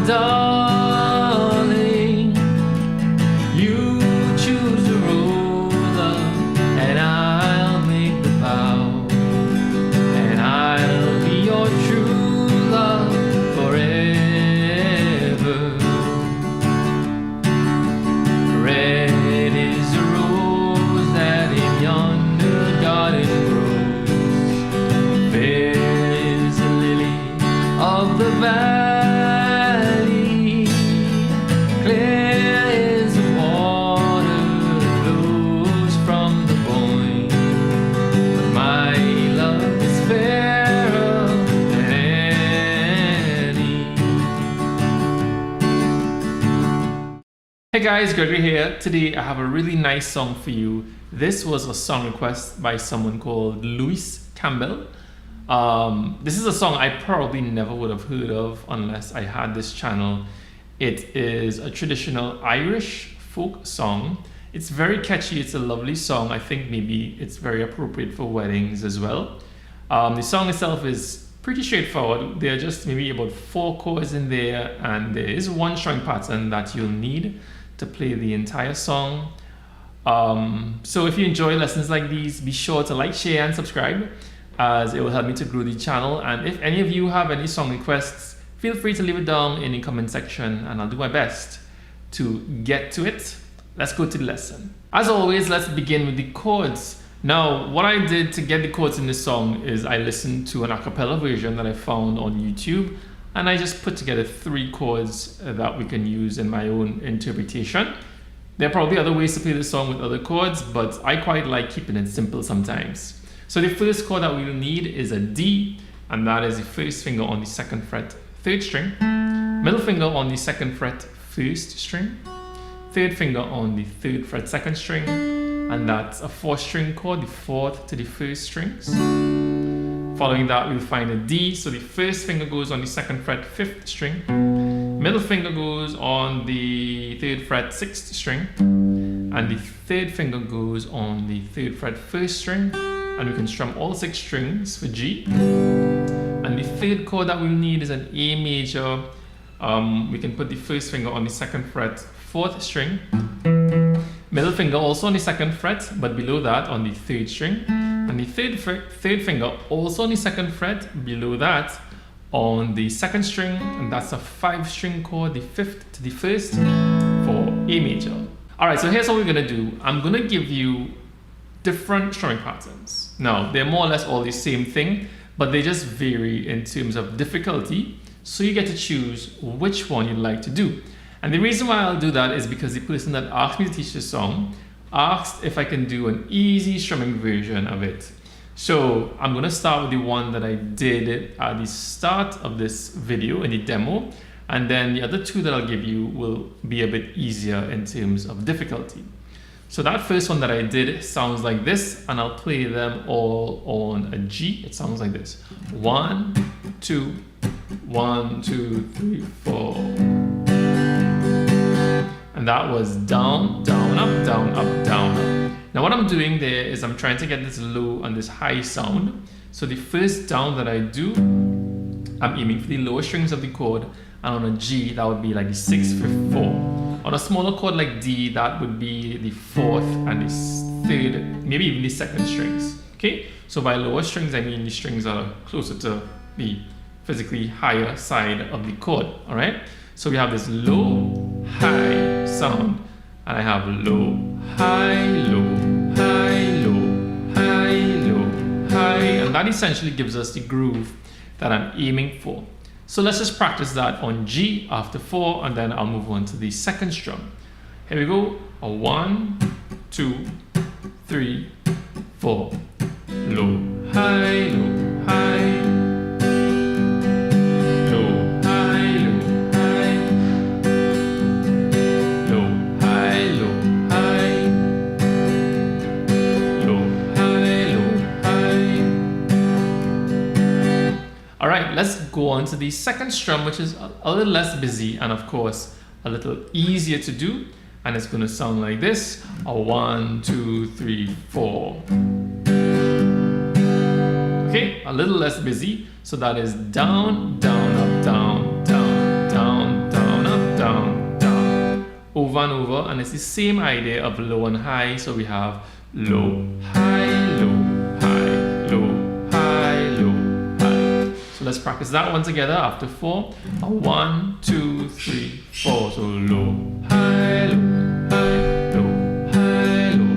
darling, you choose the ruler, and I'll make the vow, and I'll be your true love forever. Red is the rose that in yonder garden grows. Fair is the lily of the valley. Hey guys, Gregory here. Today I have a really nice song for you. This was a song request by someone called Louis Campbell. This is a song I probably never would have heard of unless I had this channel. It is a traditional Irish folk song. It's very catchy, it's a lovely song. I think maybe it's very appropriate for weddings as well. The song itself is pretty straightforward. There are just maybe about 4 chords in there, and there is one strumming pattern that you'll need to play the entire song. So if you enjoy lessons like these, be sure to like, share, and subscribe, as it will help me to grow the channel. And if any of you have any song requests, feel free to leave it down in the comment section and I'll do my best to get to it. Let's go to the lesson. As always, let's begin with the chords. Now, what I did to get the chords in this song is I listened to an a cappella version that I found on YouTube, and I just put together 3 chords that we can use in my own interpretation. There are probably other ways to play the song with other chords, but I quite like keeping it simple sometimes. So the first chord that we will need is a D, and that is the first finger on the 2nd fret, 3rd string, middle finger on the 2nd fret, 1st string, 3rd finger on the 3rd fret, 2nd string, and that's a 4th string chord, the 4th to the 1st strings. Following that, we'll find a D, so the 1st finger goes on the 2nd fret, 5th string, middle finger goes on the 3rd fret, 6th string, and the 3rd finger goes on the 3rd fret, 1st string, and we can strum all 6 strings for G. And the 3rd chord that we'll need is an A major. We can put the 1st finger on the 2nd fret, 4th string, middle finger also on the 2nd fret, but below that on the 3rd string, and the 3rd finger also on the 2nd fret, below that on the 2nd string, and that's a 5 string chord, the 5th to the 1st for A major. Alright, so here's what we're gonna do. I'm gonna give you different strumming patterns. Now, they're more or less all the same thing, but they just vary in terms of difficulty, so you get to choose which one you'd like to do. And the reason why I'll do that is because the person that asked me to teach this song asked if I can do an easy strumming version of it. So I'm gonna start with the one that I did at the start of this video in the demo, and then the other 2 that I'll give you will be a bit easier in terms of difficulty. So that first one that I did sounds like this, and I'll play them all on a G. It sounds like this. 1, 2, 1, 2, 3, 4. And that was down, down, up, down, up, down, up. Now what I'm doing there is I'm trying to get this low and this high sound. So the first down that I do, I'm aiming for the lower strings of the chord, and on a G, that would be like the 6th, 5th, 4. On a smaller chord like D, that would be the 4th and the 3rd, maybe even the 2nd strings. Okay? So by lower strings, I mean the strings are closer to the physically higher side of the chord. Alright? So we have this low, high sound, and I have low, high, low, high, low, high, low, high, and that essentially gives us the groove that I'm aiming for. So let's just practice that on G after 4, and then I'll move on to the 2nd strum. Here we go. A 1, 2, 3, 4. Low, high, low, high. Alright, let's go on to the 2nd strum, which is a little less busy and of course a little easier to do, and it's going to sound like this. A 1, 2, 3, 4. Okay, a little less busy, so that is down, down, up, down, down, down, down. over and over, and it's the same idea of low and high. So we have low, high, low, high, low, high, low, high. So let's practice that one together after 4. 1, 2, 3, 4. So low, high, low, high, low, high, low,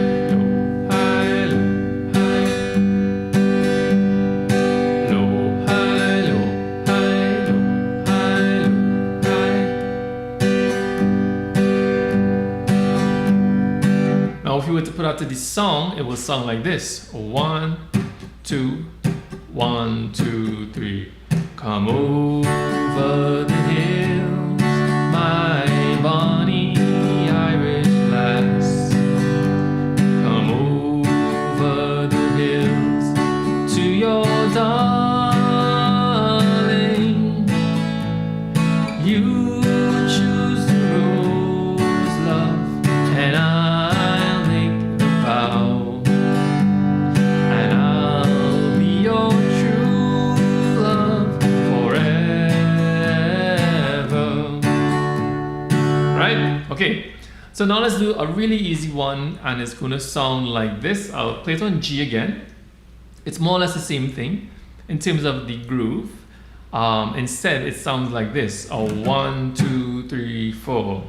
high, low, high, low, high. Low, high, low, high, low, high, low, high. Now if you were to put out to this song, it will sound like this. 1, 2, 1, 2, 3. Come over the hills, my bonny Irish lass. Come over the hills to your darling. You choose the rose, love, and I'll make the vow, and I'll be your true love forever. Right? Okay. So now let's do a really easy one, and it's going to sound like this. I'll play it on G again. It's more or less the same thing in terms of the groove. Instead, it sounds like this. 1, 2, 3, 4.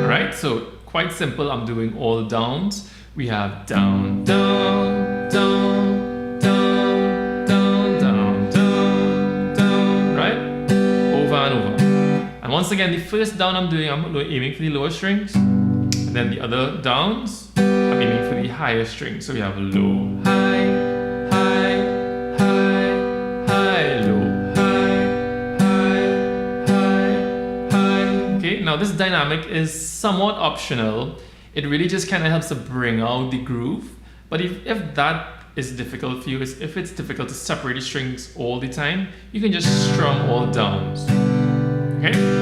Alright, so quite simple. I'm doing all downs. We have down, down, down, down, down, down, down, down, right? Over and over. And once again, the first down I'm aiming for the lower strings. And then the other downs, I'm aiming for the higher strings. So we have low, high, high, high, high, low, high, high, high, high. Okay, now this dynamic is somewhat optional. It really just kind of helps to bring out the groove. But if that is difficult for you, if it's difficult to separate the strings all the time, you can just strum all downs. Okay?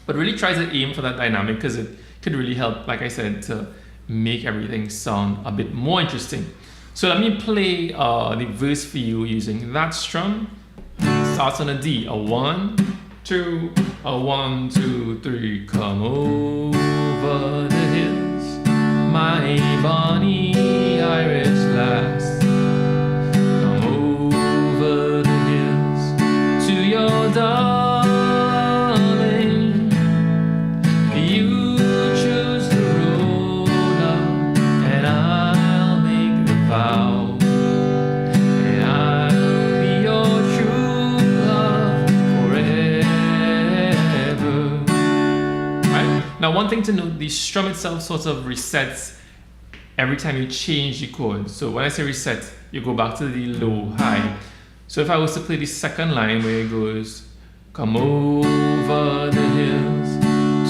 But really try to aim for that dynamic, because it could really help, like I said, to make everything sound a bit more interesting. So let me play the verse for you using that strum. Starts on a D. 1, 2, 1, 2, 3. Come over the hills, my bonny Irish lass. Come over the hills to your darling. You choose the road, love, and I'll make the vow, and I'll be your true love forever. Right? Now, one thing to note, the strum itself sort of resets every time you change the chord. So when I say reset, you go back to the low, high. So if I was to play the second line where it goes, come over the hills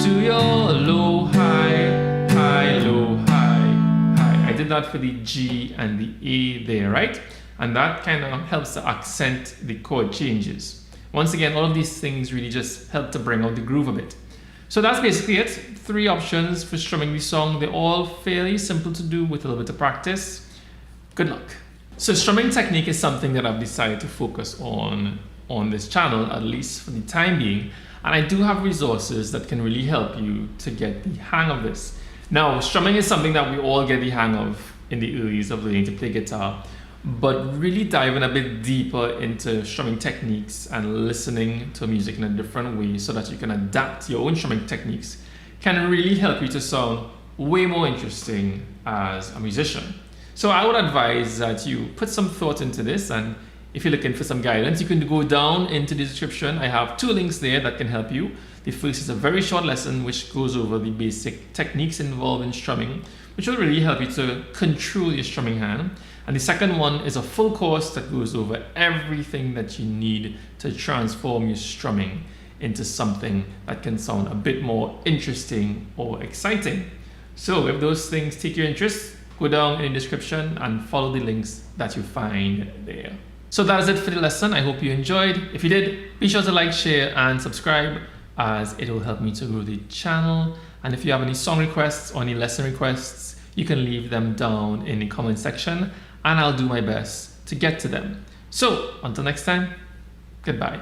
to your low, high, high, low, high, high. I did that for the G and the A there, right? And that kind of helps to accent the chord changes. Once again, all of these things really just help to bring out the groove a bit. So that's basically it. 3 options for strumming the song. They're all fairly simple to do with a little bit of practice. Good luck. So strumming technique is something that I've decided to focus on this channel, at least for the time being. And I do have resources that can really help you to get the hang of this. Now, strumming is something that we all get the hang of in the early years of learning to play guitar. But really diving a bit deeper into strumming techniques and listening to music in a different way so that you can adapt your own strumming techniques can really help you to sound way more interesting as a musician. So I would advise that you put some thought into this, and if you're looking for some guidance, you can go down into the description. I have 2 links there that can help you. The first is a very short lesson which goes over the basic techniques involved in strumming, which will really help you to control your strumming hand. And the second one is a full course that goes over everything that you need to transform your strumming into something that can sound a bit more interesting or exciting. So if those things take your interest, go down in the description and follow the links that you find there. So that is it for the lesson. I hope you enjoyed. If you did, be sure to like, share, and subscribe, as it will help me to grow the channel. And if you have any song requests or any lesson requests, you can leave them down in the comment section, and I'll do my best to get to them. So until next time, goodbye.